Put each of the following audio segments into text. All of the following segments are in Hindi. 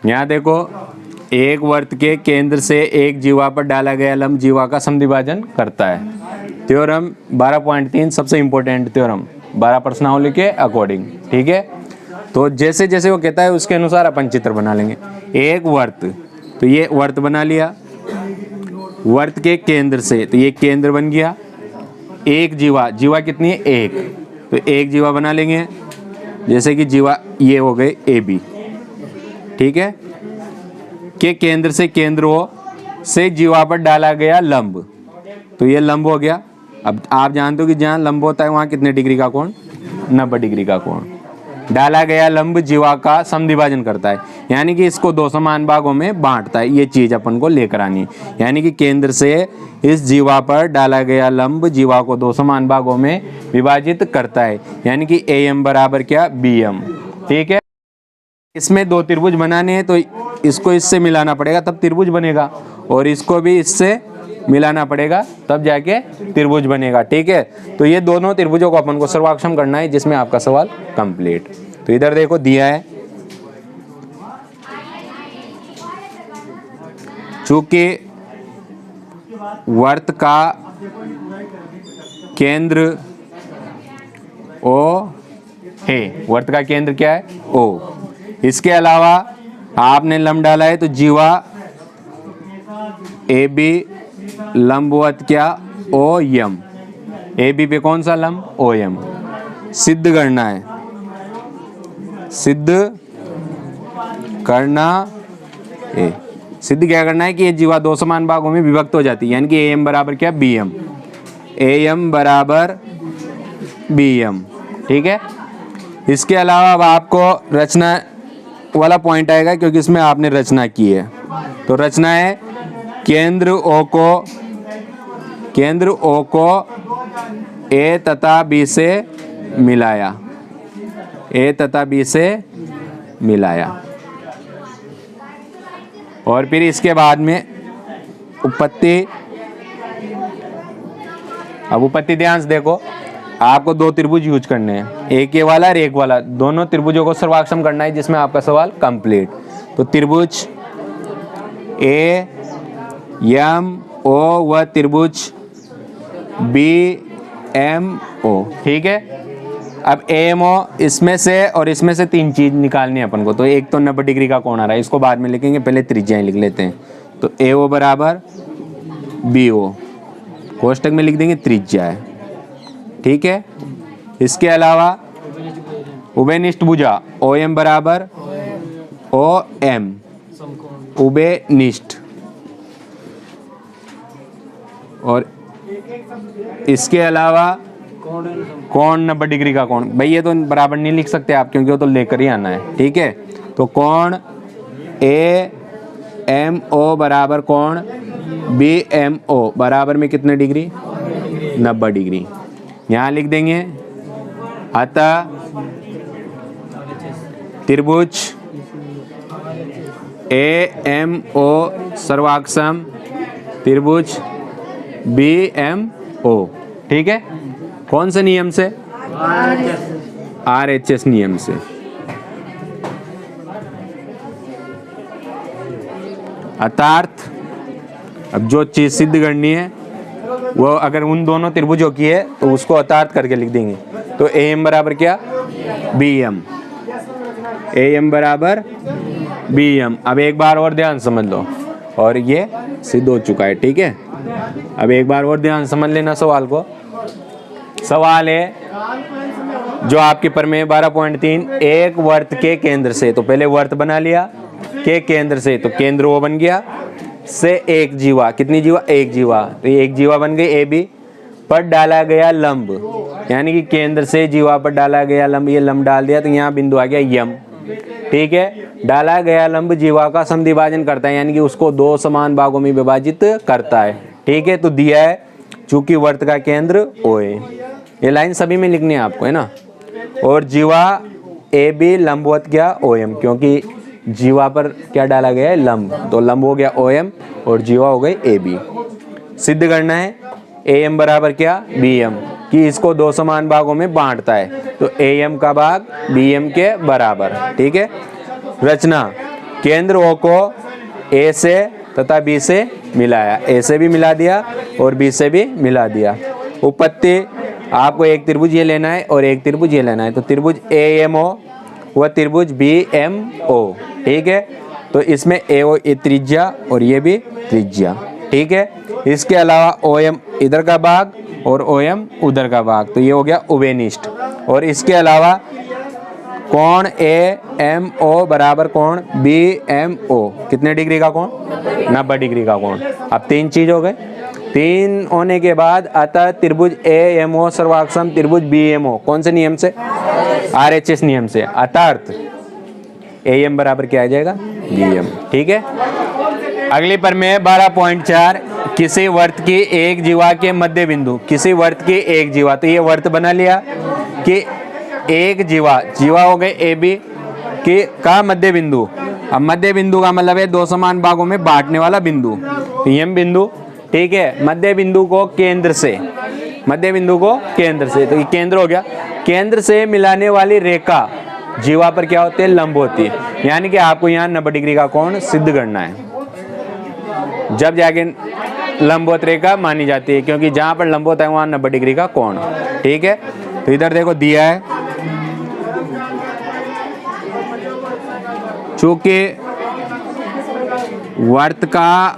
यहाँ देखो, एक वर्त के केंद्र से एक जीवा पर डाला गया लंब जीवा का समद्विभाजन करता है। थ्योरम 12.3 सबसे इंपॉर्टेंट थ्योरम 12 प्रश्नावली के अकॉर्डिंग। ठीक है, तो जैसे जैसे वो कहता है उसके अनुसार अपन चित्र बना लेंगे। एक वर्त, तो ये वर्त बना लिया। वर्त के केंद्र से, तो ये केंद्र बन गया। एक जीवा, जीवा कितनी है? एक, तो एक जीवा बना लेंगे। जैसे कि जीवा ये हो गए AB। ठीक है, के केंद्र से केंद्र हो से जीवा पर डाला गया लंब, तो ये लंब हो गया। अब आप जानते हो कि जहाँ लंब होता है वहाँ कितने डिग्री का कोण? 90 डिग्री का कोण। डाला गया लंब जीवा का समद्विभाजन करता है, यानी कि इसको दो समान भागों में बांटता है। ये चीज अपन को लेकर आनी है, यानी कि केंद्र से इस जीवा पर डाला गया लंब जीवा को दो समान भागों में विभाजित करता है, यानी कि AM बराबर क्या? BM। ठीक है, इसमें दो त्रिभुज बनाने हैं, तो इसको इससे मिलाना पड़ेगा तब त्रिभुज बनेगा, और इसको भी इससे मिलाना पड़ेगा तब जाके त्रिभुज बनेगा। ठीक है, तो ये दोनों त्रिभुजों को अपन को सर्वाक्षम करना है, जिसमें आपका सवाल कंप्लीट। तो इधर देखो दिया है, चूंकि वर्त का केंद्र O है, वर्त का केंद्र क्या है? O। इसके अलावा आपने लंब डाला है, तो जीवा AB लंबवत क्या? OM। AB पे कौन सा लंब? OM। सिद्ध करना है, सिद्ध करना है। सिद्ध क्या करना है कि ये जीवा दो समान भागों में विभक्त हो जाती है, यानी कि AM बराबर क्या? BM। AM बराबर BM। ठीक है, इसके अलावा अब आपको रचना वाला पॉइंट आएगा, क्योंकि इसमें आपने रचना की है। तो रचना है केंद्र O को A तथा B से मिलाया, A तथा B से मिलाया, और फिर इसके बाद में उपपत्ति। अब उपपत्ति ध्यान से देखो, आपको दो त्रिभुज यूज करने हैं, एक ये वाला और एक वाला, दोनों त्रिभुजों को सर्वाक्षम करना है, जिसमें आपका सवाल कंप्लीट। तो त्रिभुज AMO व त्रिभुज BMO। ठीक है, अब AMO इसमें से और इसमें से तीन चीज निकालनी है अपन को। तो एक तो 90 डिग्री का कोण आ रहा है, इसको बाद में लिखेंगे, पहले त्रिज्याएं लिख लेते हैं। तो AO बराबर BO, कोष्टक में लिख देंगे त्रिज्या है। ठीक है, इसके अलावा उभयनिष्ठ भुजा OM बराबर OM, उभयनिष्ठ। और इसके अलावा कोण 90 डिग्री का कोण, भाई ये तो बराबर नहीं लिख सकते आप, क्योंकि वो तो लेकर ही आना है। ठीक है, तो कोण AMO बराबर कोण BMO बराबर में कितने डिग्री? 90 डिग्री। यहाँ लिख देंगे, अतः त्रिभुज AMO सर्वाक्षम त्रिभुज BMO। ठीक है, कौन से नियम से? RHS नियम से। अर्थात अब जो चीज सिद्ध करनी है वो अगर उन दोनों त्रिभुजों की है तो उसको अर्थात करके लिख देंगे। तो AM बराबर क्या? BM। AM बराबर BM। अब एक बार और ध्यान समझ लो, और ये सिद्ध हो चुका है। ठीक है, अब एक बार और ध्यान समझ लेना सवाल को। सवाल है जो आपके प्रमेय 12.3, एक वर्त के केंद्र से, तो पहले वर्त बना लिया, के केंद्र से, तो केंद्र वो बन गया, से एक जीवा, कितनी जीवा? एक जीवा, तो एक जीवा बन गई AB पर डाला गया लंब, यानी कि केंद्र से जीवा पर डाला गया लंब, ये लंब डाल दिया तो यहाँ बिंदु आ गया M। ठीक है, डाला गया लंब जीवा का समद्विभाजन करता है, यानी कि उसको दो समान भागों में विभाजित करता है। ठीक है, तो दिया है चूंकि वर्त का केंद्र O है, ये लाइन सभी में लिखनी है आपको, है ना। और जीवा AB लंबवत क्या? OM, क्योंकि जीवा पर क्या डाला गया है? लंब, तो लंब हो गया OM और जीवा हो गई AB। सिद्ध करना है AM बराबर क्या? BM, कि इसको दो समान भागों में बांटता है, तो AM का भाग BM के बराबर। ठीक है, रचना केंद्र ओ को ए से तथा बी से मिलाया, ए से भी मिला दिया और बी से भी मिला दिया। उपपत्ति आपको एक त्रिभुज ये लेना है और एक त्रिभुज ये लेना है, तो त्रिभुज AMO व त्रिभुज BMO, ठीक है। तो इसमें AO ये त्रिज्या और ये भी त्रिज्या, ठीक है। इसके अलावा OM इधर का भाग और OM उधर का भाग, तो ये हो गया उभयनिष्ठ। और इसके अलावा कोण AMO बराबर कोण BMO, कितने डिग्री का कोण? 90 डिग्री का कोण। अब 3 चीज हो गए। 3 होने के बाद अतः त्रिभुज AMO सर्वाक्षम त्रिभुज BMO, कौन से नियम से? RHS नियम से। अर्थात AM बराबर क्या आ जाएगा? BM, ठीक है। अगली प्रमेय 12.4, किसी वर्त की एक जीवा के मध्य बिंदु, किसी वर्त की एक जीवा, तो ये वर्त बना लिया कि एक जीवा हो गए AB की का मध्य बिंदु। अब मध्य बिंदु का मतलब है 2 समान भागों में बांटने वाला बिंदु, तो यम बिंदु, ठीक है। मध्य बिंदु को केंद्र से, मध्य बिंदु को केंद्र से, तो ये केंद्र हो गया। केंद्र से मिलाने वाली रेखा जीवा पर क्या होती है? लंब होती है। यानी कि आपको यहाँ 90 डिग्री का कोण सिद्ध करना है, जब जाके लंबवत रेखा मानी जाती है, क्योंकि जहां पर लंबवत है वहां 90 डिग्री का कोण, ठीक है। तो इधर देखो दिया है, चूंकि वर्त का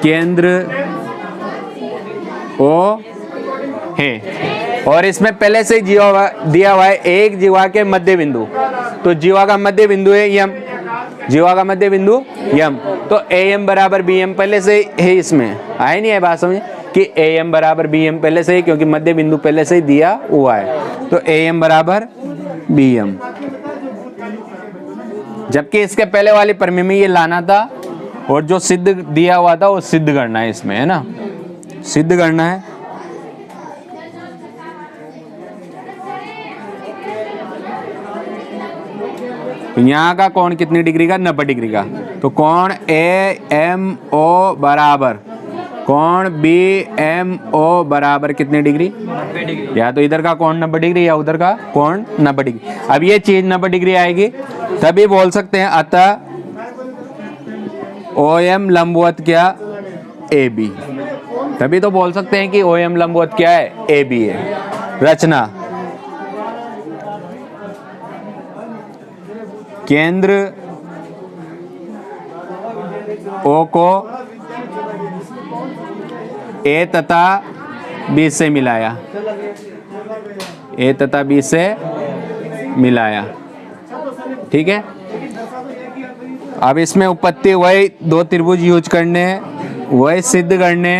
केंद्र O है और इसमें पहले से जीवा दिया हुआ है एक जीवा के मध्य बिंदु, तो जीवा का मध्य बिंदु है यम, जीवा का मध्य बिंदु यम, तो AM बराबर BM पहले से है। इसमें आए नहीं है बात समझ कि AM बराबर BM पहले से ही, क्योंकि मध्य बिंदु पहले से ही दिया हुआ है, तो AM बराबर BM। जबकि इसके पहले वाली प्रमेय में ये लाना था और जो सिद्ध दिया हुआ था वो सिद्ध करना है, इसमें है ना, सिद्ध करना है। यहाँ का कोण कितनी डिग्री का? 90 डिग्री का। तो कोण AMO बराबर कोण BMO बराबर कितनी डिग्री? 90 डिग्री। या तो इधर का कोण 90 डिग्री या उधर का कोण 90 डिग्री। अब ये चीज 90 डिग्री आएगी तभी बोल सकते हैं अतः OM लंबवत क्या? AB। तभी तो बोल सकते हैं कि OM लंबवत क्या है? AB है। रचना, केंद्र O को A तथा B से मिलाया, A तथा B से मिलाया, ठीक है। अब इसमें उपपत्ति वही 2 त्रिभुज यूज करने, वही सिद्ध करने।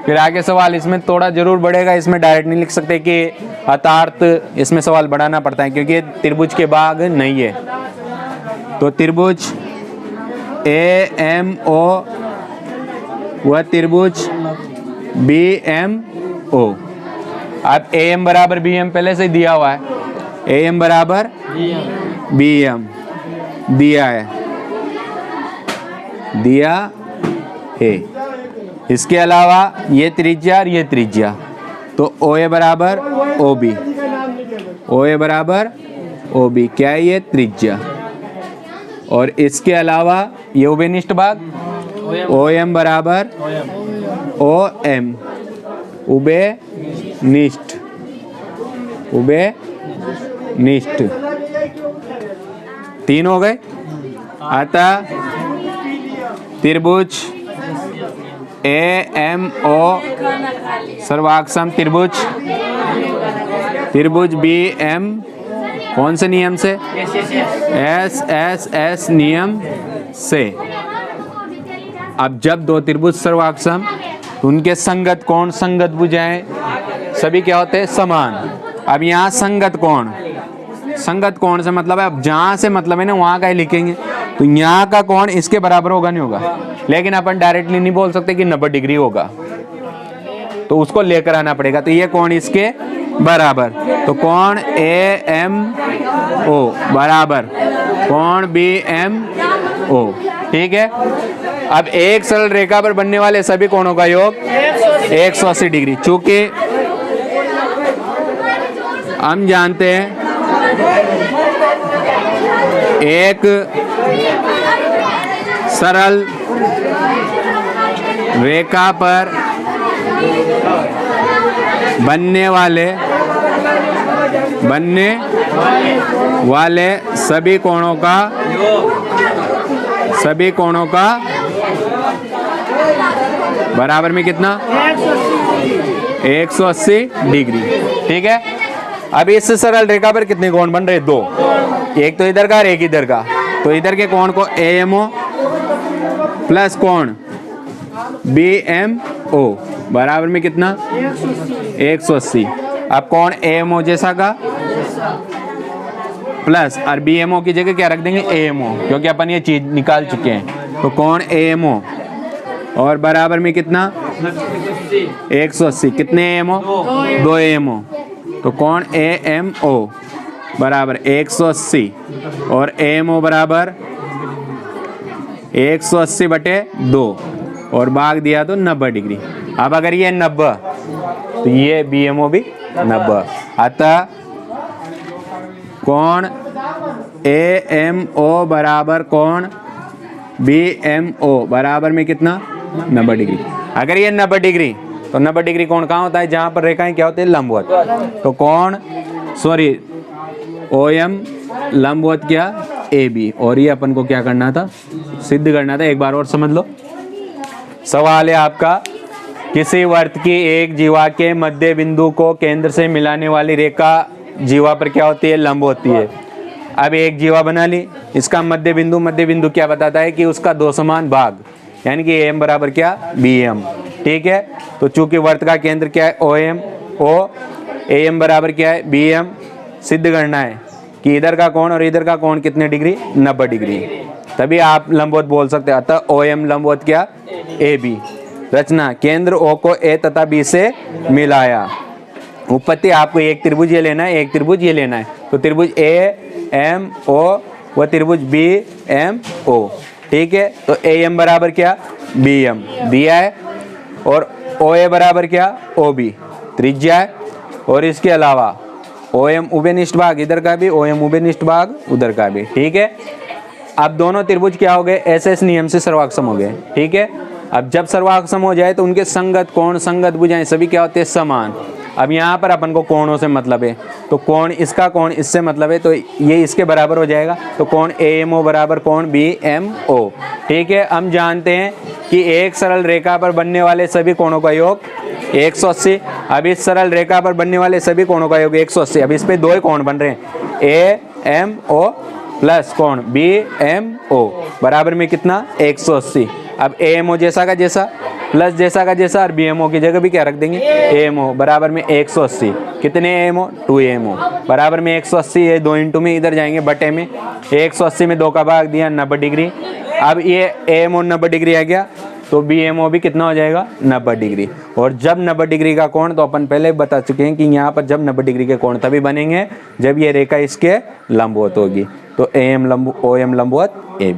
फिर आगे सवाल इसमें थोड़ा जरूर बढ़ेगा, इसमें डायरेक्ट नहीं लिख सकते कि अतार्थ, इसमें सवाल बढ़ाना पड़ता है क्योंकि त्रिभुज के भाग नहीं है। तो त्रिभुज AMO व त्रिभुज BMO। अब AM बराबर BM पहले से दिया हुआ है, AM बराबर BM दिया है, दिया है। इसके अलावा ये त्रिज्या और ये त्रिज्या, तो OA बराबर OB, OA बराबर OB क्या है? ये त्रिज्या। और इसके अलावा ये उभयनिष्ठ भाग OM बराबर OM, उभयनिष्ठ, उभयनिष्ठ। 3 हो गए। अतः त्रिभुज AMO सर्वाक्षम त्रिभुज, त्रिभुज BM कौन से नियम से? SSS नियम से। अब जब 2 त्रिभुज सर्वाक्षम तो उनके संगत कोण, संगत भुजाएं सभी क्या होते हैं? समान। अब यहाँ संगत कोण, संगत कोण से मतलब है, अब जहाँ से मतलब है ना वहाँ का ही लिखेंगे, तो यहाँ का कोण इसके बराबर होगा नहीं होगा, लेकिन अपन डायरेक्टली नहीं बोल सकते कि 90 डिग्री होगा, तो उसको लेकर आना पड़ेगा। तो ये कोण इसके बराबर, तो कोण AMO बराबर कोण BMO, ठीक है। अब एक सरल रेखा पर बनने वाले सभी कोणों का योग 180 डिग्री। चूंकि हम जानते हैं एक सरल रेखा पर बनने वाले सभी कोणों का बराबर में कितना 180 डिग्री। ठीक है, अब इस सरल रेखा पर कितने कोण बन रहे? दो, एक तो इधर का और एक इधर का। तो इधर के कोण को AMO प्लस कोण BMO बराबर में कितना 180। अब कोण AMO जैसा का प्लस और BMO की जगह क्या रख देंगे AMO, क्योंकि अपन ये चीज निकाल चुके हैं। तो कोण AMO और बराबर में कितना 180। कितने AMO? 2 AMO। तो कोण AMO बराबर 180 और AMO बराबर 180 बटे 2 और भाग दिया तो 90 डिग्री। अब अगर ये 90 तो ये BMO भी 90। अतः कोण AMO बराबर कोण BMO बराबर में कितना 90 डिग्री। अगर ये 90 डिग्री तो 90 डिग्री कोण कहाँ होता है? जहाँ पर रेखाएं क्या होती है? लंबवत। तो कोण OM लंबवत क्या AB, और ये अपन को क्या करना था? सिद्ध करना था। एक बार और समझ लो। सवाल है आपका, किसी वर्त की एक जीवा के मध्य बिंदु को केंद्र से मिलाने वाली रेखा जीवा पर क्या होती है? लंब होती है। अब एक जीवा बना ली, इसका मध्य बिंदु क्या बताता है? कि उसका दो समान भाग, यानी कि AM बराबर क्या BM। ठीक है, तो चूंकि वर्त का केंद्र क्या है? OM, AM बराबर क्या है? BM। सिद्ध करना है कि इधर का कोण और इधर का कोण कितने डिग्री? 90 डिग्री। तभी आप लंबवत बोल सकते हैं। अतः OM लंबवत क्या AB। रचना, केंद्र O को A तथा B से मिलाया। उत्पत्ति, आपको एक त्रिभुज ये लेना है, एक त्रिभुज ये लेना है। तो त्रिभुज AMO व त्रिभुज BMO। ठीक है, तो AM बराबर क्या BM दिया है और OA बराबर क्या OB त्रिज्या है, और इसके अलावा OM उभयनिष्ठ भाग इधर का भी, OM उभयनिष्ठ भाग उधर का भी। ठीक है, अब दोनों त्रिभुज क्या हो गए? SS नियम से सर्वाक्षम हो गए। ठीक है, अब जब सर्वाक्षम हो जाए तो उनके संगत कोण, संगत भुजाएं सभी क्या होते हैं? समान। अब यहाँ पर अपन को कोणों से मतलब है, तो कोण इसका कोण इससे मतलब है, तो ये इसके बराबर हो जाएगा। तो कोण AMO बराबर कोण BMO। ठीक है, हम जानते हैं कि एक सरल रेखा पर बनने वाले सभी कोणों का योग 180। अब इस सरल रेखा पर बनने वाले सभी कोणों का योग 180। अब इस पे दो ही कोण बन रहे हैं, AMO प्लस कोण BMO बराबर में कितना 180। अब AMO जैसा का जैसा प्लस जैसा का जैसा, और BMO की जगह भी क्या रख देंगे AMO बराबर में 180। कितने AMO? 2 AMO बराबर में 180। ये 2 इंटू में इधर जाएंगे बटे में, 180 में 2 का भाग दिया 90 डिग्री। अब ये AMO 90 डिग्री आ गया, तो BMO भी कितना हो जाएगा 90 डिग्री। और जब 90 डिग्री का कोण, तो अपन पहले बता चुके हैं कि यहाँ पर जब 90 डिग्री के कोण तभी बनेंगे जब ये रेखा इसके लंबवत होगी। तो OM लंबवत AB।